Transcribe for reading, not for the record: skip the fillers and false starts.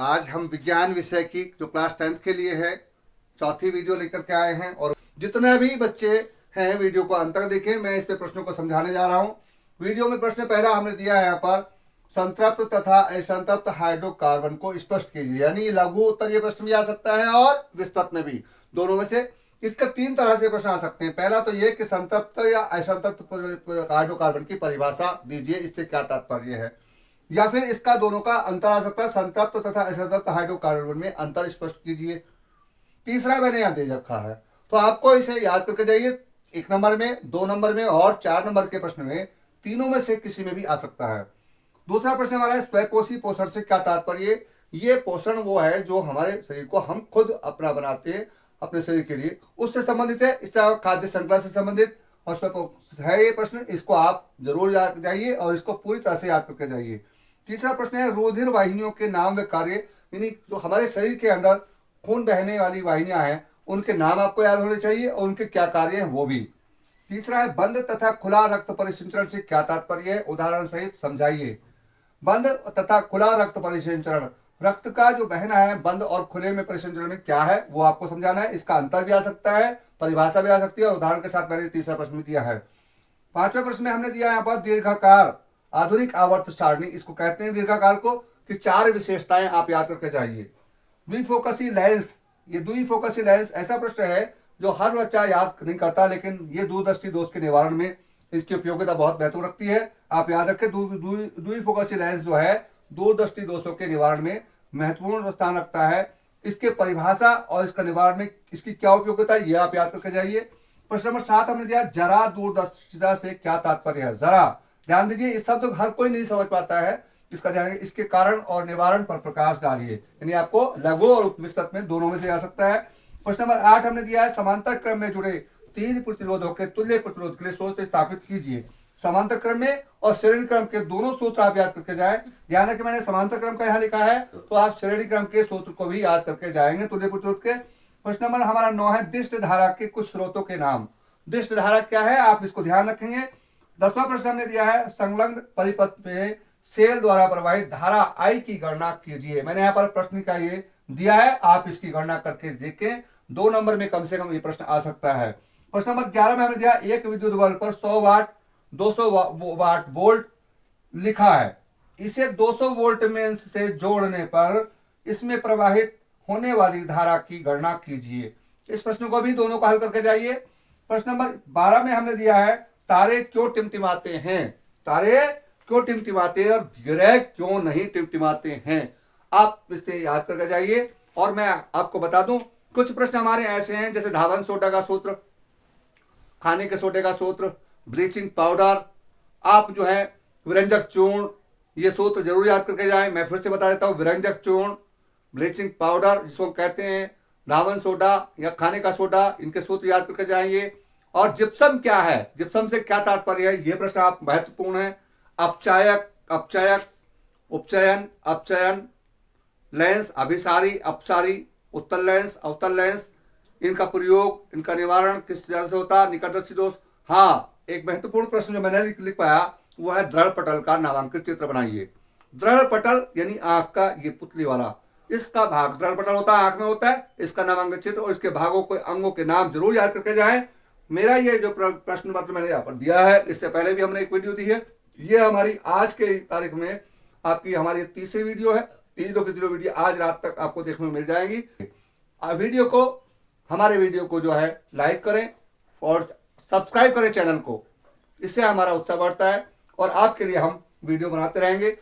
आज हम विज्ञान विषय की जो क्लास 10th के लिए है चौथी वीडियो लेकर के आए हैं और जितने भी बच्चे हैं वीडियो को अंत तक देखें। मैं इस पे प्रश्नों को समझाने जा रहा हूं। वीडियो में प्रश्न पहला हमने दिया है यहाँ पर, संतृप्त तथा असंतृप्त हाइड्रोकार्बन को स्पष्ट कीजिए। यानी लघु उत्तर ये प्रश्न भी आ सकता है और विस्तृत में भी, दोनों में से। इसका तीन तरह से प्रश्न आ सकते हैं। पहला तो ये कि संतृप्त या असंतृप्त हाइड्रोकार्बन की परिभाषा दीजिए, इससे क्या तात्पर्य है। या फिर इसका दोनों का अंतर आ सकता है, संतृप्त तथा असंतृप्त हाइड्रोकार्बन में अंतर स्पष्ट कीजिए। तीसरा मैंने यहाँ दे रखा है, तो आपको इसे याद करके जाइए। 1 नंबर में, 2 नंबर में और 4 नंबर के प्रश्न में, तीनों में से किसी में भी आ सकता है। दूसरा प्रश्न हमारा है, स्वयपोषी पोषण से क्या तात्पर्य। ये पोषण वो है जो हमारे शरीर को हम खुद अपना बनाते हैं अपने शरीर के लिए, उससे संबंधित है। इसका खाद्य श्रृंखला से संबंधित और है ये प्रश्न। इसको आप जरूर याद जाइए और इसको पूरी तरह से याद करके जाइए। तीसरा प्रश्न है, रुधिर वाहिनियों के नाम व कार्य, यानी जो हमारे शरीर के अंदर खून बहने वाली वाहिनियां हैं उनके नाम आपको याद होने चाहिए और उनके क्या कार्य हैं वो भी। तीसरा है, बंद तथा खुला रक्त परिसंचरण से क्या तात्पर्य है, उदाहरण सहित समझाइए। बंद तथा खुला रक्त परिसंचरण, रक्त का जो बहना है बंद और खुले में परिसंचरण में क्या है वो आपको समझाना है। इसका अंतर भी आ सकता है, परिभाषा भी आ सकती है और उदाहरण के साथ मैंने तीसरा प्रश्न भी दिया है। पांचवें प्रश्न में हमने दिया यहाँ पर, दीर्घाकार आधुनिक आवर्त सारणी, इसको कहते हैं दीर्घाकार को, कि 4 विशेषताएं आप याद करके जाइए। द्विफोकसी लेंस, ये द्विफोकसी लेंस ऐसा प्रश्न है जो हर बच्चा याद नहीं करता, लेकिन ये दूरदृष्टि दोष के निवारण में इसकी उपयोगिता बहुत महत्व रखती है। आप याद रखें, द्विफोकसी लेंस जो है दूरदृष्टि दोषों के निवारण में महत्वपूर्ण स्थान रखता है। इसके परिभाषा और इसका निवारण में इसकी क्या उपयोगिता है ये आप याद करके जाइए। प्रश्न नंबर 7 हमने दिया, जरा दूरदर्शिता से क्या तात्पर्य है। जरा ध्यान दीजिए, इस शब्द हर कोई नहीं समझ पाता है, इसका ध्यान रखिए। इसके कारण और निवारण पर प्रकाश डालिए, यानी आपको लघु और विस्तृत में दोनों में से आ सकता है। प्रश्न नंबर 8 हमने दिया है, समांतर क्रम में जुड़े 3 प्रतिरोधों के तुल्य प्रतिरोध के लिए सूत्र स्थापित कीजिए। समांतर क्रम में और श्रेणी क्रम के दोनों सूत्र आप याद करके जाएं। ध्यान रखें, मैंने समांतर क्रम का यहाँ लिखा है तो आप श्रेणी क्रम के सूत्र को भी याद करके जाएंगे तुल्य प्रतिरोध के। प्रश्न नंबर हमारा 9 है, दिष्ट धारा के कुछ स्रोतों के नाम। दिष्ट धारा क्या है आप इसको ध्यान रखेंगे। 10वां प्रश्न हमने दिया है, संलग्न परिपथ में सेल द्वारा प्रवाहित धारा I की गणना कीजिए। मैंने यहाँ पर प्रश्न का ये दिया है, आप इसकी गणना करके देखें। 2 नंबर में कम से कम ये प्रश्न आ सकता है। प्रश्न नंबर 11 में हमने दिया, एक विद्युत बल्ब पर 100 वाट 200 वाट वोल्ट लिखा है, इसे 200 वोल्ट में से जोड़ने पर इसमें प्रवाहित होने वाली धारा की गणना कीजिए। इस प्रश्न को भी दोनों को हल करके जाइए। प्रश्न नंबर 12 में हमने दिया है, तारे क्यों टिमटिमाते हैं। तारे क्यों टिमटिमाते हैं और ग्रह क्यों नहीं टिमटिमाते हैं, आप इससे याद करके जाइए। और मैं आपको बता दूं, कुछ प्रश्न हमारे ऐसे हैं जैसे धावन सोडा का सूत्र, खाने के सोडे का सूत्र, ब्लीचिंग पाउडर, आप जो है विरंजक चूर्ण, ये सूत्र जरूर याद करके जाएं। मैं फिर से बता देता हूं, विरंजक चूर्ण, ब्लीचिंग पाउडर जिसको कहते हैं, धावन सोडा या खाने का सोडा, इनके सूत्र याद करके जाएंगे। और जिप्सम क्या है, जिप्सम से क्या तात्पर्य है, ये प्रश्न आप महत्वपूर्ण है। अपचायक, अपचयक, उपचयन, अपचयन, लेंस, अभिसारी, अपसारी, उत्तल लेंस, अवतल लेंस, इनका प्रयोग, इनका निवारण किस तरह से होता है, निकटवर्ती दोष। हाँ, एक महत्वपूर्ण प्रश्न जो मैंने लिख पाया वो है, दृढ़ पटल का नामांकित चित्र बनाइए। दृढ़ पटल यानी आंख का ये पुतली वाला, इसका भाग दृढ़ पटल होता है, आंख में होता है, इसका नामांकित चित्र और इसके भागों को, अंगों के नाम जरूर याद करके जाएं। मेरा ये जो प्रश्न पत्र मैंने यहाँ पर दिया है, इससे पहले भी हमने एक वीडियो दी है, ये हमारी आज के तारीख में आपकी हमारी तीसरी वीडियो है। तीनों की तीनों वीडियो आज रात तक आपको देखने में मिल जाएगी। वीडियो को, हमारे वीडियो को जो है लाइक करें और सब्सक्राइब करें चैनल को, इससे हमारा उत्साह बढ़ता है और आपके लिए हम वीडियो बनाते रहेंगे